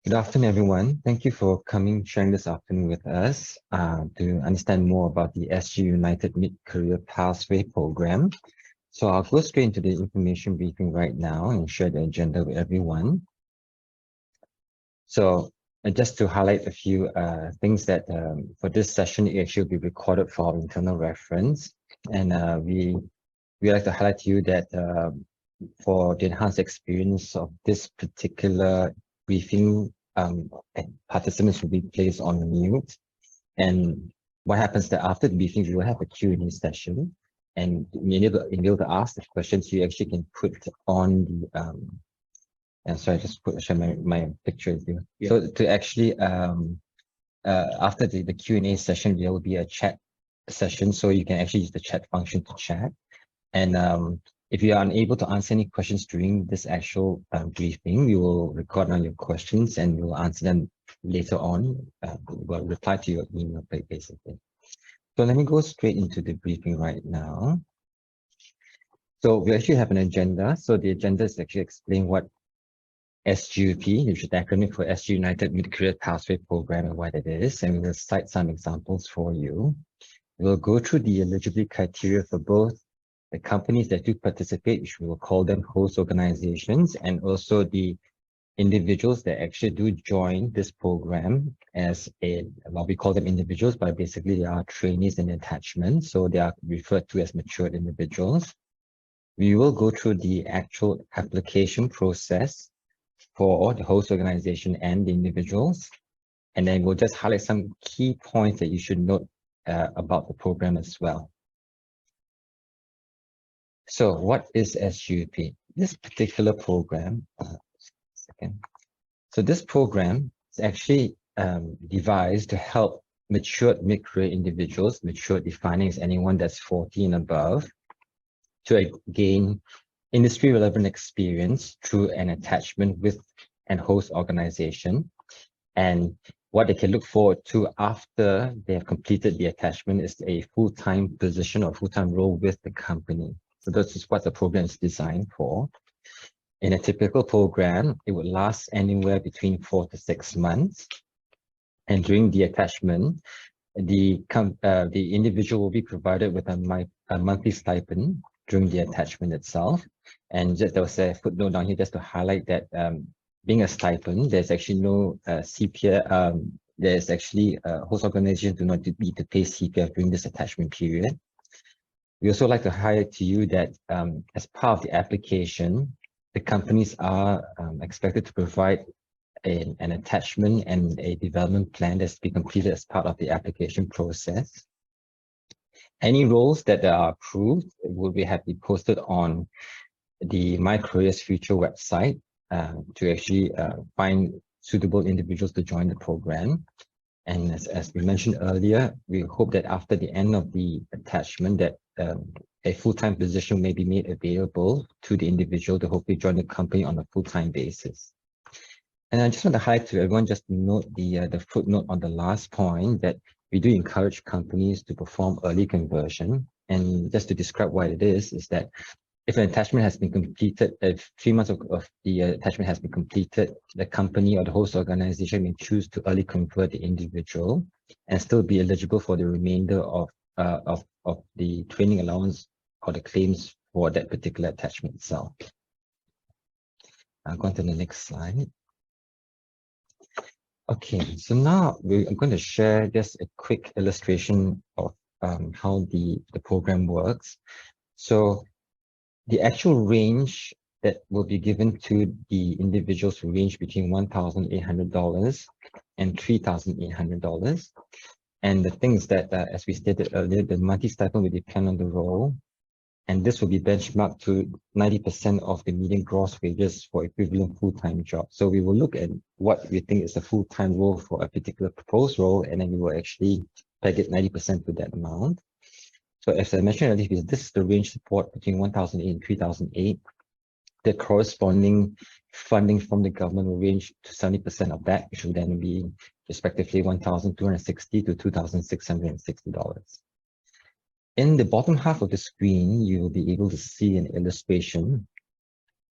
Good afternoon, everyone. Thank you for sharing this afternoon with us to understand more about the SG United Mid-Career Pathway Program. So I'll go straight into the information briefing right now and share the agenda with everyone. So just to highlight a few things that for this session, it actually will be recorded for our internal reference. And we like to highlight to you that for the enhanced experience of this particular briefing, participants will be placed on mute. And what happens that after the briefing, we will have a Q&A session. And in able to ask the questions, you actually can put on the and so I just share my picture with you. Yeah. So to actually after the Q&A session, there will be a chat session, so you can actually use the chat function to chat. And if you are unable to answer any questions during this actual briefing, we will record on your questions and we will answer them later on. We'll reply to your email, basically. So let me go straight into the briefing right now. So we actually have an agenda. So the agenda is actually explain what SGUP, which is the acronym for SG United Mid-Career Pathway Program, and what it is, and we will cite some examples for you. We'll go through the eligibility criteria for both the companies that do participate, which we will call them host organizations, and also the individuals that actually do join this program as well, we call them individuals, but basically they are trainees in attachment, so they are referred to as matured individuals. We will go through the actual application process for the host organization and the individuals, and then we'll just highlight some key points that you should note about the program as well. So what is SGUP? This particular program, So this program is actually devised to help matured mid-career individuals, mature defining as anyone that's 40 and above, to gain industry relevant experience through an attachment with an host organization. And what they can look forward to after they have completed the attachment is a full-time position or full-time role with the company. So this is what the program is designed for. In a typical program, it would last anywhere between 4 to 6 months. And during the attachment, the individual will be provided with a monthly stipend during the attachment itself. And just there was a footnote down here just to highlight that being a stipend, there's actually no CPF. There's actually host organizations do not need to pay CPF during this attachment period. We also like to highlight to you that as part of the application, the companies are expected to provide an attachment and a development plan that's to be completed as part of the application process. Any roles that are approved will be posted on the My Careers Future website to actually find suitable individuals to join the program. And as we mentioned earlier, we hope that after the end of the attachment that a full-time position may be made available to the individual to hopefully join the company on a full-time basis. And I just want to highlight to everyone, just to note the footnote on the last point, that we do encourage companies to perform early conversion. And just to describe what it is that if an attachment has been completed, if 3 months of the attachment has been completed, the company or the host organization may choose to early convert the individual and still be eligible for the remainder of the training allowance or the claims for that particular attachment itself. I'll go on to the next slide. Okay, so now I'm going to share just a quick illustration of how the program works. So the actual range that will be given to the individuals will range between $1,800 and $3,800. And the things that, as we stated earlier, the monthly stipend will depend on the role. And this will be benchmarked to 90% of the median gross wages for equivalent full-time job. So we will look at what we think is a full-time role for a particular proposed role, and then we will actually peg it 90% to that amount. So as I mentioned earlier, this is the range support between 1,008 and 3,008. The corresponding funding from the government will range to 70% of that, which will then be respectively $1,260 to $2,660. In the bottom half of the screen, you will be able to see an illustration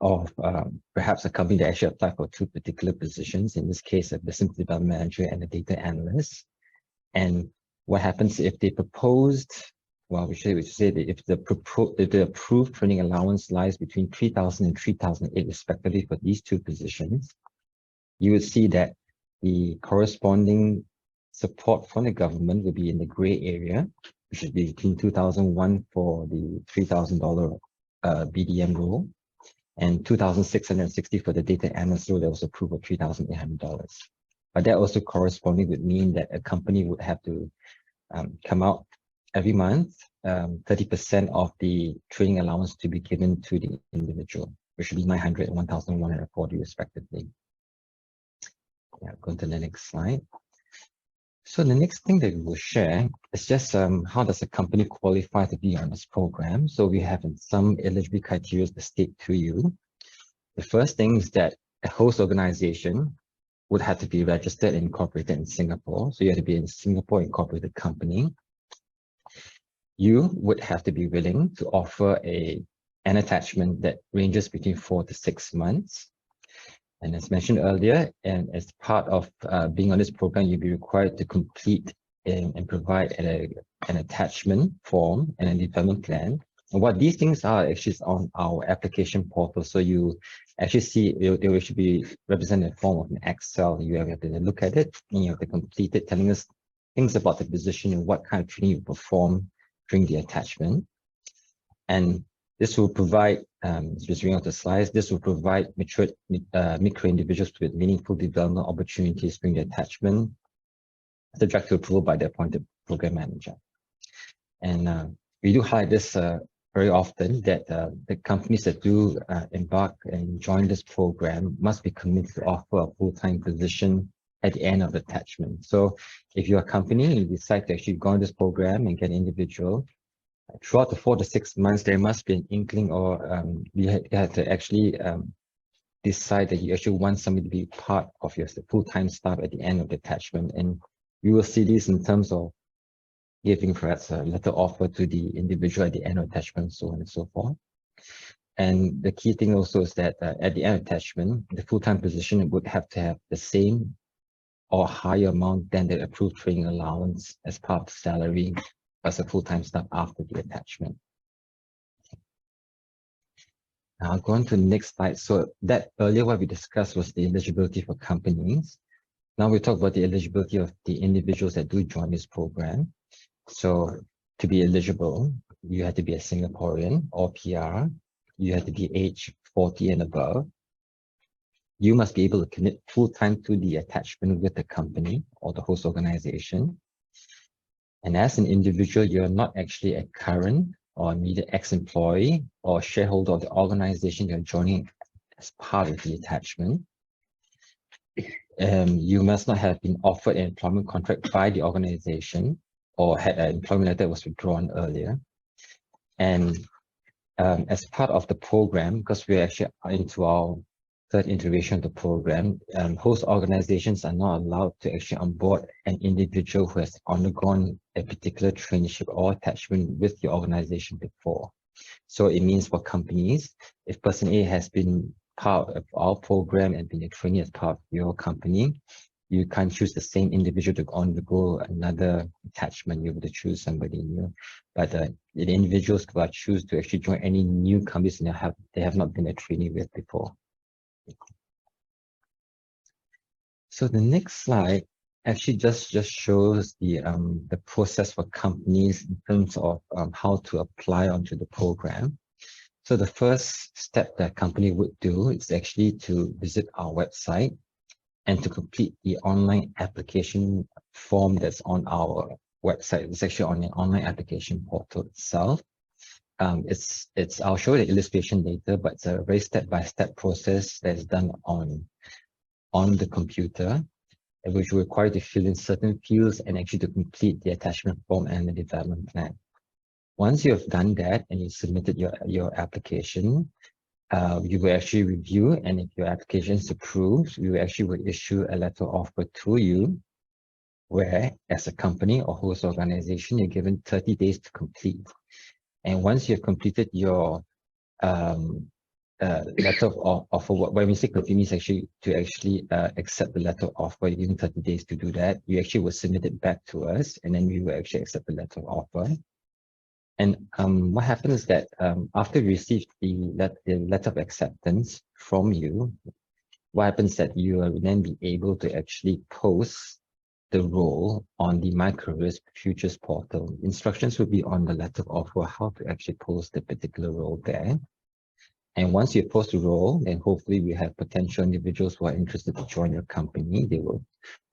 of perhaps a company that actually applied for two particular positions, in this case, a business development manager and a data analyst. And what happens if they proposed, well, we should say that if the approved training allowance lies between 3,000 and 3,008 respectively for these two positions, you would see that the corresponding support from the government will be in the gray area, which would be between 2,001 for the $3,000 BDM role and 2,660 for the data analyst role that was approved for $3,800. But that also corresponding would mean that a company would have to come out every month, 30% of the training allowance to be given to the individual, which would be 900 and 1,140 respectively. Yeah, go to the next slide. So the next thing that we will share is just how does a company qualify to be on this program. So we have some eligibility criteria to state to you. The first thing is that a host organization would have to be registered and incorporated in Singapore. So you have to be a Singapore incorporated company. You would have to be willing to offer an attachment that ranges between 4 to 6 months. And as mentioned earlier, and as part of being on this program, you'll be required to complete and provide an attachment form and a development plan. And what these things are actually is on our application portal. So you actually see they should be represented in the form of an Excel. You have to look at it and you have to complete it, telling us things about the position and what kind of training you perform during the attachment. And this will provide, just reading out the slides, this will provide mature micro individuals with meaningful development opportunities during the attachment, subject to approval by the appointed program manager. And we do highlight this very often, that the companies that do embark and join this program must be committed to offer a full-time position at the end of the attachment. So if you're a company and you decide to actually go on this program and get an individual, throughout the 4 to 6 months, there must be an inkling, or you have to actually decide that you actually want somebody to be part of your full-time staff at the end of the attachment. And you will see this in terms of giving perhaps a letter offer to the individual at the end of attachment, so on and so forth. And the key thing also is that at the end of attachment, the full-time position would have to have the same or higher amount than the approved training allowance as part of the salary as a full-time staff after the attachment. Now I'll go on to the next slide. So that earlier what we discussed was the eligibility for companies. Now we talk about the eligibility of the individuals that do join this program. So to be eligible, you have to be a Singaporean or PR. You have to be age 40 and above. You must be able to commit full-time to the attachment with the company or the host organization. And as an individual, you're not actually a current or immediate ex-employee or shareholder of the organization you're joining as part of the attachment. You must not have been offered an employment contract by the organization or had an employment letter that was withdrawn earlier. And as part of the program, because we're actually into our third iteration of the program, host organizations are not allowed to actually onboard an individual who has undergone a particular traineeship or attachment with the organization before. So it means for companies, if person A has been part of our program and been a trainee as part of your company, you can't choose the same individual to undergo another attachment. You have to choose somebody new. But the individuals who choose to actually join any new companies and they have not been a trainee with before. So the next slide actually just shows the process for companies in terms of how to apply onto the program. So the first step that a company would do is actually to visit our website and to complete the online application form that's on our website. It's actually on the online application portal itself. I'll show you the illustration later, but it's a very step-by-step process that's done on the computer, which will require you to fill in certain fields and actually to complete the attachment form and the development plan. Once you have done that and you submitted your application, you will actually review, and if your application is approved, we will issue a letter offer to you, where as a company or host organization, you're given 30 days to complete. And once you've completed your letter of offer. When we say complete means actually to accept the letter of offer, you give 30 days to do that. You actually will submit it back to us, and then we will actually accept the letter of offer. And what happens is that after we receive the letter of acceptance from you, what happens is that you will then be able to actually post the role on the My Careers Futures portal. Instructions will be on the letter of offer how to actually post the particular role there. And once you post the role, then hopefully we have potential individuals who are interested to join your company. They will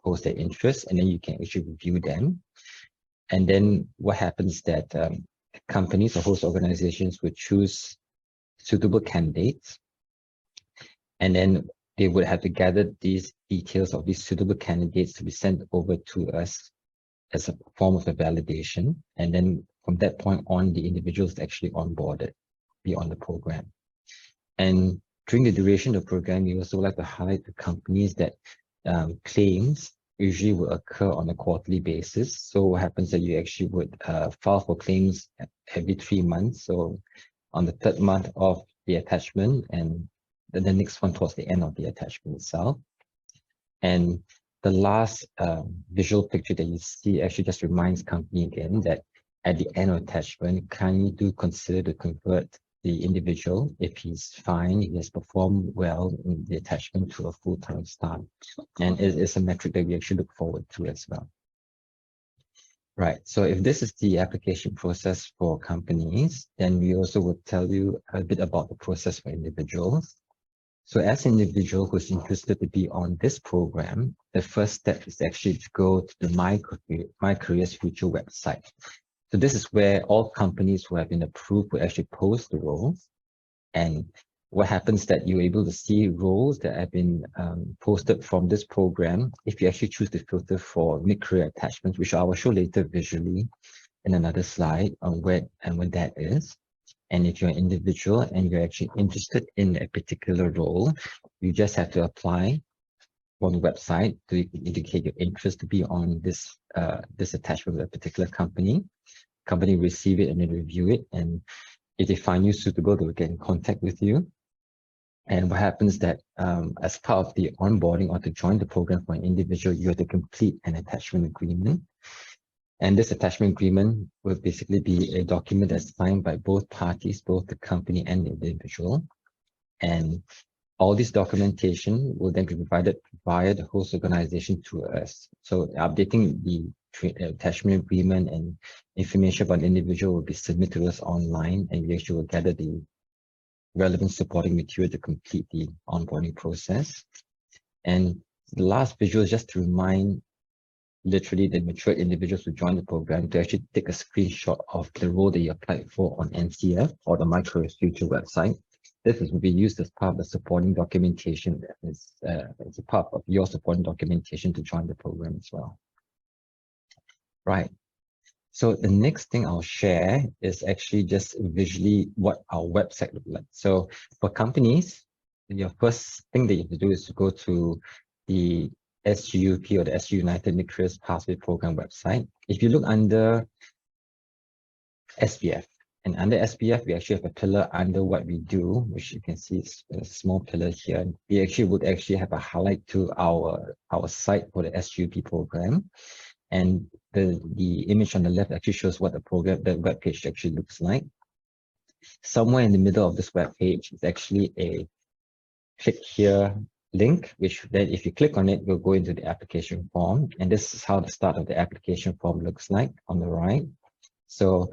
post their interest, and then you can actually review them. And then what happens is that companies or host organizations would choose suitable candidates, and then they would have to gather these details of these suitable candidates to be sent over to us as a form of a validation. And then from that point on, the individuals actually onboarded, be on the program. And during the duration of the program, we also like to highlight the companies that claims usually will occur on a quarterly basis. So what happens that you actually would file for claims every 3 months. So on the 3rd month of the attachment, and then the next one towards the end of the attachment itself. And the last visual picture that you see actually just reminds company again that at the end of attachment, kindly do consider to convert the individual, if he's fine, he has performed well in the attachment, to a full-time staff. And it is a metric that we actually look forward to as well. Right, so if this is the application process for companies, then we also would tell you a bit about the process for individuals. So as an individual who's interested to be on this program, the first step is actually to go to the My Careers Future website. So this is where all companies who have been approved will actually post the roles. And what happens that you're able to see roles that have been posted from this program if you actually choose to filter for mid-career attachments, which I will show later visually in another slide on where and when that is. And if you're an individual and you're actually interested in a particular role, you just have to apply on the website to indicate your interest to be on this attachment with a particular company. Company will receive it and then review it. And if they find you suitable, they will get in contact with you. And what happens that as part of the onboarding or to join the program for an individual, you have to complete an attachment agreement. And this attachment agreement will basically be a document that's signed by both parties, both the company and the individual. And all this documentation will then be provided via the host organization to us. So updating the attachment agreement and information about the individual will be submitted to us online, and we actually will gather the relevant supporting material to complete the onboarding process. And the last visual is just to remind literally the mature individuals who join the program to actually take a screenshot of the role that you applied for on NCF or the My Careers Future website. This will be used as part of the supporting documentation. It's a part of your supporting documentation to join the program as well. Right. So the next thing I'll share is actually just visually what our website looks like. So for companies, your first thing that you have to do is to go to the SGUP or the SG United Mid-Careers Pathway Program website. If you look under SPF, and under SPF, we actually have a pillar under what we do, which you can see is a small pillar here. We actually would actually have a highlight to our site for the SGUP program. And the image on the left actually shows what the web page actually looks like. Somewhere in the middle of this web page is actually a click here link, which then if you click on it, you'll go into the application form. And this is how the start of the application form looks like on the right. So,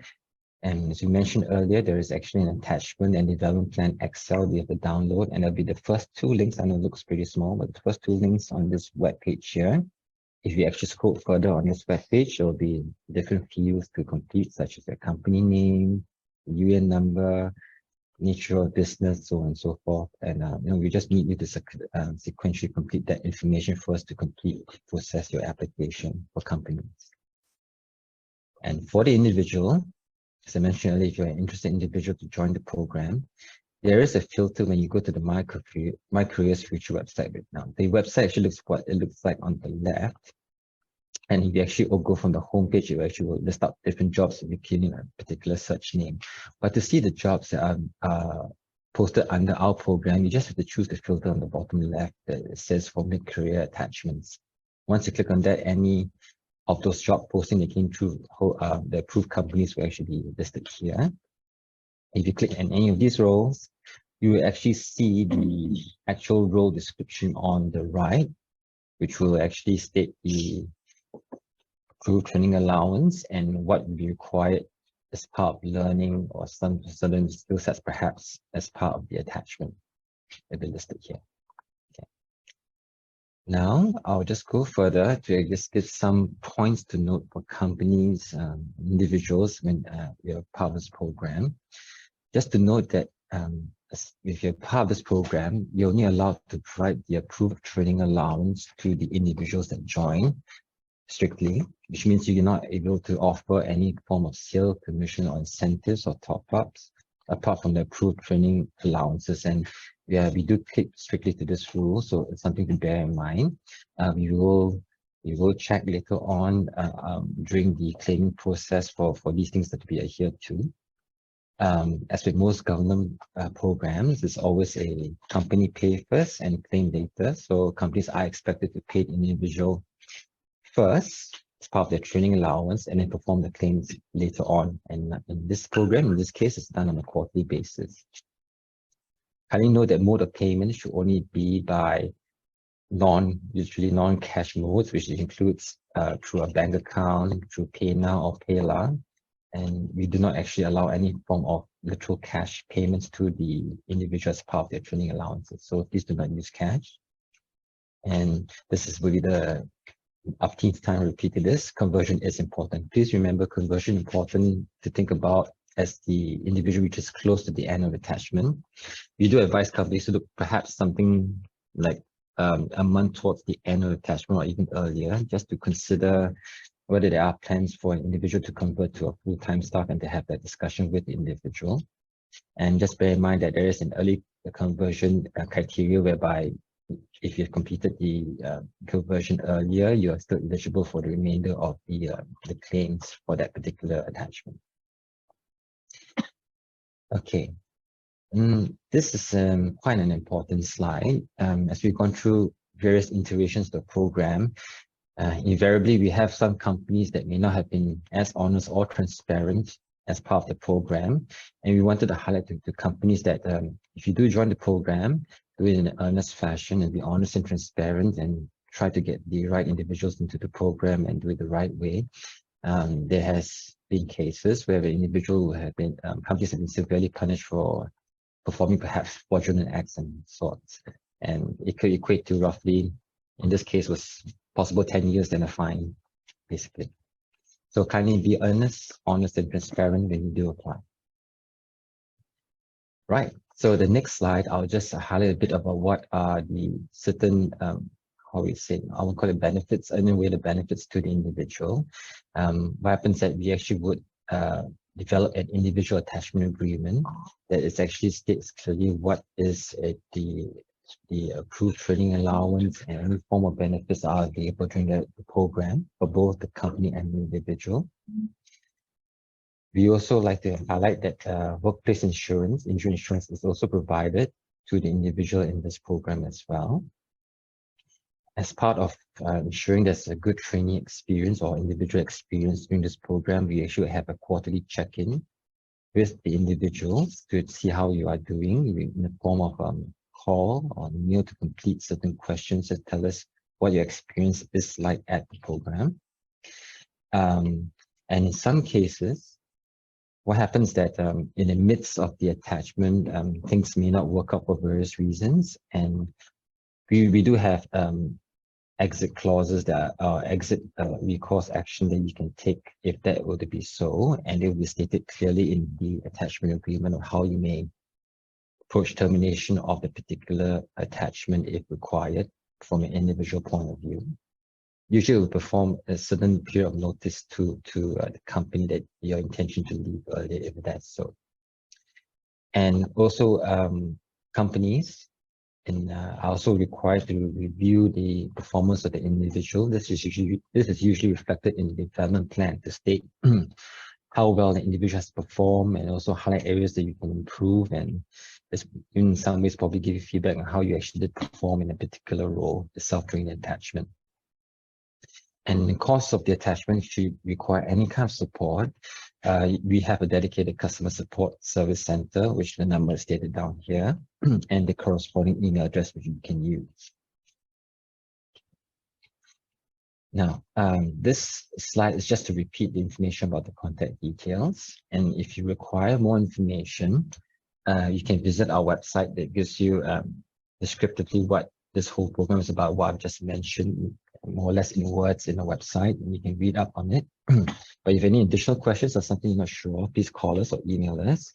and as we mentioned earlier, there is actually an attachment and development plan Excel we have to download, and there'll be the first 2 links. I know it looks pretty small, but the first 2 links on this web page here. If you actually scroll further on this web page, there will be different fields to complete, such as the company name, UN number, nature of business, so on and so forth. And we just need you to sequentially complete that information for us to process your application for companies. And for the individual, as I mentioned earlier, if you're an interested individual to join the program, there is a filter when you go to the My Careers Future website right now. The website actually looks what it looks like on the left. And if you actually go from the home page, it actually will list out different jobs if you key in a particular search name. But to see the jobs that are posted under our program, you just have to choose the filter on the bottom left that it says for mid-career attachments. Once you click on that, any of those job postings that came through the approved companies will actually be listed here. If you click on any of these roles, you will actually see the actual role description on the right, which will actually state the approved training allowance and what will be required as part of learning or some certain skill sets, perhaps as part of the attachment that will be listed here. Okay. Now, I'll just go further to just give some points to note for companies, individuals when you're part of this program. Just to note that if you're part of this program, you're only allowed to provide the approved training allowance to the individuals that join strictly, which means you're not able to offer any form of sale, commission, or incentives or top-ups apart from the approved training allowances. And we do keep strictly to this rule, so it's something to bear in mind. We will check later on during the claiming process for these things that to be adhered to. As with most government programs, there's always a company pay first and claim later. So companies are expected to pay the individual first as part of their training allowance and then perform the claims later on. And in this program, in this case, it's done on a quarterly basis. Kindly note that mode of payment should only be by usually non-cash modes, which includes through a bank account, through PayNow or PayLah. And we do not actually allow any form of literal cash payments to the individual as part of their training allowances. So please do not use cash. And this is really the upteenth time I repeated this. Conversion is important. Please remember conversion important to think about as the individual reaches close to the end of attachment. We do advise companies to look perhaps something like a month towards the end of attachment or even earlier, just to consider whether there are plans for an individual to convert to a full-time staff and to have that discussion with the individual. And just bear in mind that there is an early conversion criteria whereby if you've completed the conversion earlier, you are still eligible for the remainder of the claims for that particular attachment. Okay, this is quite an important slide. As we've gone through various iterations of the program, invariably we have some companies that may not have been as honest or transparent as part of the program. And we wanted to highlight to companies that if you do join the program, do it in an earnest fashion and be honest and transparent and try to get the right individuals into the program and do it the right way. There has been cases where the individual have been, companies have been severely punished for performing perhaps fraudulent acts and sorts. And it could equate to roughly, in this case, was possible 10 years and a fine, basically. So kindly be earnest, honest, and transparent when you do apply. Right. So the next slide, I'll just highlight a bit about what are the certain, how we say, I will call it benefits, anyway, the benefits to the individual. What happens that we actually would develop an individual attachment agreement that is actually states clearly what is the approved training allowance and any form of benefits are available during the program for both the company and the individual. We also like to highlight that workplace insurance is also provided to the individual in this program as well. As part of ensuring there's a good training experience or individual experience during this program, we actually have a quarterly check-in with the individuals to see how you are doing in the form of call or mail to complete certain questions that tell us what your experience is like at the program. And in some cases, what happens that in the midst of the attachment, things may not work out for various reasons. And we do have exit clauses that are exit recourse action that you can take if that were to be so. And it will be stated clearly in the attachment agreement of how you may approach termination of the particular attachment if required from an individual point of view. Usually we'll perform a certain period of notice to the company that your intention to leave earlier if that's so. And also companies are also required to review the performance of the individual. This is usually reflected in the development plan to state how well the individual has performed and also highlight areas that you can improve and this in some ways probably give you feedback on how you actually did perform in a particular role, the self-training attachment. And in the course of the attachment, if you require any kind of support, we have a dedicated customer support service center, which the number is stated down here, and the corresponding email address which you can use. Now, this slide is just to repeat the information about the contact details. And if you require more information, you can visit our website that gives you descriptively what this whole program is about, what I've just mentioned, more or less in words in the website, and you can read up on it. But if any additional questions or something you're not sure, please call us or email us.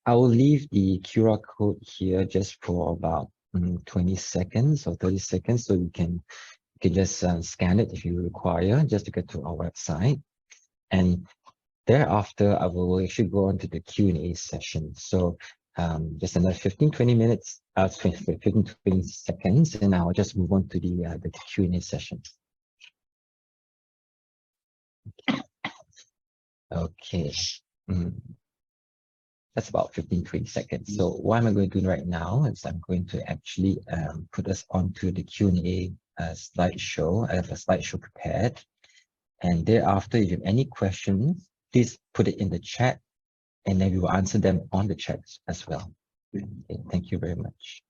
I will leave the QR code here just for about 20 seconds or 30 seconds, so you can just scan it if you require, just to get to our website. And thereafter, I will actually go on to the Q&A session. So just another 15-20 minutes, 15-20 seconds, and I'll just move on to the Q&A session. Okay. That's about 15-20 seconds. So what am I going to do right now is I'm going to actually put us onto the Q&A slideshow. I have a slideshow prepared. And thereafter, if you have any questions, please put it in the chat, and then we will answer them on the chat as well. Okay, thank you very much.